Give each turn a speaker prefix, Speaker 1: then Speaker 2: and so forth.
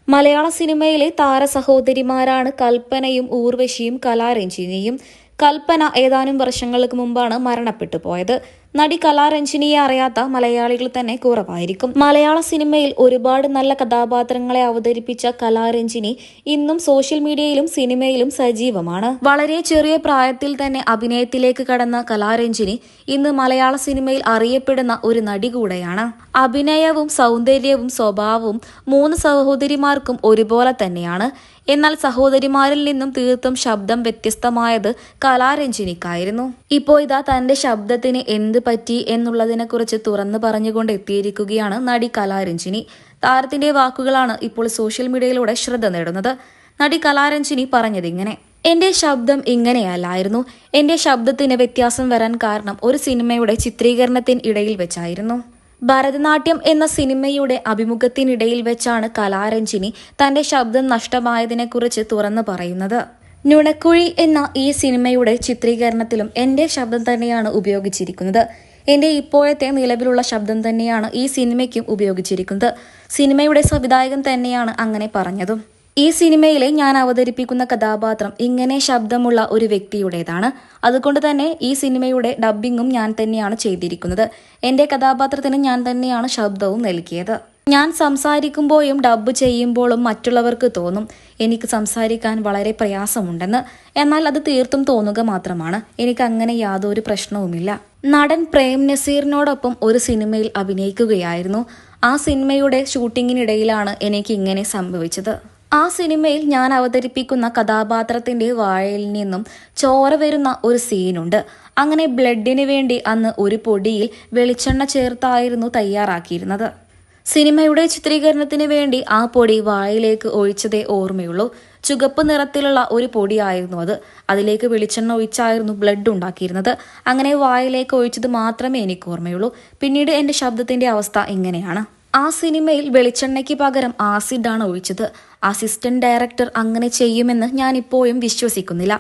Speaker 1: മലയാള സിനിമയിലെ താരസഹോദരിമാരാണ് കൽപ്പനയും ഊർവശിയും കലാരഞ്ജിനിയും. കൽപ്പന ഏതാനും വർഷങ്ങൾക്ക് മുമ്പാണ് മരണപ്പെട്ടു പോയത്. നടി കലാരഞ്ജിനിയെ അറിയാത്ത മലയാളികൾ തന്നെ കുറവായിരിക്കും. മലയാള സിനിമയിൽ ഒരുപാട് നല്ല കഥാപാത്രങ്ങളെ അവതരിപ്പിച്ച കലാരഞ്ജിനി ഇന്നും സോഷ്യൽ മീഡിയയിലും സിനിമയിലും സജീവമാണ്. വളരെ ചെറിയ പ്രായത്തിൽ തന്നെ അഭിനയത്തിലേക്ക് കടന്ന കലാരഞ്ജിനി ഇന്ന് മലയാള സിനിമയിൽ അറിയപ്പെടുന്ന ഒരു നടി കൂടെയാണ്. അഭിനയവും സൗന്ദര്യവും സ്വഭാവവും മൂന്ന് സഹോദരിമാർക്കും ഒരുപോലെ തന്നെയാണ്. എന്നാൽ സഹോദരിമാരിൽ നിന്നും തീർത്തും ശബ്ദം വ്യത്യസ്തമായത് കലാരഞ്ജിനിക്കായിരുന്നു. ഇപ്പോൾ ഇതാ തന്റെ ശബ്ദത്തിന് എന്ത് പറ്റി എന്നുള്ളതിനെക്കുറിച്ച് തുറന്നു പറഞ്ഞുകൊണ്ട് എത്തിയിരിക്കുകയാണ് നടി കലാരഞ്ജിനി. താരത്തിന്റെ വാക്കുകളാണ് ഇപ്പോൾ സോഷ്യൽ മീഡിയയിലൂടെ ശ്രദ്ധ നേടുന്നത്. നടി കലാരഞ്ജിനി പറഞ്ഞതിങ്ങനെ: എന്റെ ശബ്ദം ഇങ്ങനെയല്ലായിരുന്നു. എന്റെ ശബ്ദത്തിന് വ്യത്യാസം വരാൻ കാരണം ഒരു സിനിമയുടെ ചിത്രീകരണത്തിനിടയിൽ വെച്ചായിരുന്നു. ഭരതനാട്യം എന്ന സിനിമയുടെ അഭിമുഖത്തിനിടയിൽ വെച്ചാണ് കലാരഞ്ജിനി തന്റെ ശബ്ദം നഷ്ടമായതിനെക്കുറിച്ച് തുറന്നു പറയുന്നത്. നുണക്കുഴി എന്ന ഈ സിനിമയുടെ ചിത്രീകരണത്തിലും എന്റെ ശബ്ദം തന്നെയാണ് ഉപയോഗിച്ചിരിക്കുന്നത്. എന്റെ ഇപ്പോഴത്തെ നിലവിലുള്ള ശബ്ദം തന്നെയാണ് ഈ സിനിമയ്ക്കും ഉപയോഗിച്ചിരിക്കുന്നത്. സിനിമയുടെ സംവിധായകൻ തന്നെയാണ് അങ്ങനെ പറഞ്ഞതും. ഈ സിനിമയിലെ ഞാൻ അവതരിപ്പിക്കുന്ന കഥാപാത്രം ഇങ്ങനെ ശബ്ദമുള്ള ഒരു വ്യക്തിയുടേതാണ്. അതുകൊണ്ട് തന്നെ ഈ സിനിമയുടെ ഡബ്ബിങ്ങും ഞാൻ തന്നെയാണ് ചെയ്തിരിക്കുന്നത്. എന്റെ കഥാപാത്രത്തിന് ഞാൻ തന്നെയാണ് ശബ്ദവും നൽകിയത്. ഞാൻ സംസാരിക്കുമ്പോഴും ഡബ്ബ് ചെയ്യുമ്പോഴും മറ്റുള്ളവർക്ക് തോന്നും എനിക്ക് സംസാരിക്കാൻ വളരെ പ്രയാസമുണ്ടെന്ന്. എന്നാൽ അത് തീർത്തും തോന്നുക മാത്രമാണ്. എനിക്ക് അങ്ങനെ യാതൊരു പ്രശ്നവുമില്ല. നടൻ പ്രേം നസീറിനോടൊപ്പം ഒരു സിനിമയിൽ അഭിനയിക്കുകയായിരുന്നു. ആ സിനിമയുടെ ഷൂട്ടിങ്ങിനിടയിലാണ് എനിക്ക് ഇങ്ങനെ സംഭവിച്ചത്. ആ സിനിമയിൽ ഞാൻ അവതരിപ്പിക്കുന്ന കഥാപാത്രത്തിന്റെ വായയിൽ നിന്നും ചോര വരുന്ന ഒരു സീനുണ്ട്. അങ്ങനെ ബ്ലഡിന് വേണ്ടി അന്ന് ഒരു പൊടിയിൽ വെളിച്ചെണ്ണ ചേർത്തായിരുന്നു തയ്യാറാക്കിയിരുന്നത്. സിനിമയുടെ ചിത്രീകരണത്തിന് വേണ്ടി ആ പൊടി വായിലേക്ക് ഒഴിച്ചതേ ഓർമ്മയുള്ളൂ. ചുവപ്പ് നിറത്തിലുള്ള ഒരു പൊടിയായിരുന്നു അത്. അതിലേക്ക് വെളിച്ചെണ്ണ ഒഴിച്ചായിരുന്നു ബ്ലഡ് ഉണ്ടാക്കിയിരുന്നത്. അങ്ങനെ വായിലേക്ക് ഒഴിച്ചത് മാത്രമേ എനിക്ക് ഓർമ്മയുള്ളൂ. പിന്നീട് എന്റെ ശബ്ദത്തിന്റെ അവസ്ഥ ഇങ്ങനെയാണ്. ആ സിനിമയിൽ വെളിച്ചെണ്ണയ്ക്ക് പകരം ആസിഡാണ് ഒഴിച്ചത്. അസിസ്റ്റന്റ് ഡയറക്ടർ അങ്ങനെ ചെയ്യുമെന്ന് ഞാൻ ഇപ്പോഴും വിശ്വസിക്കുന്നില്ല.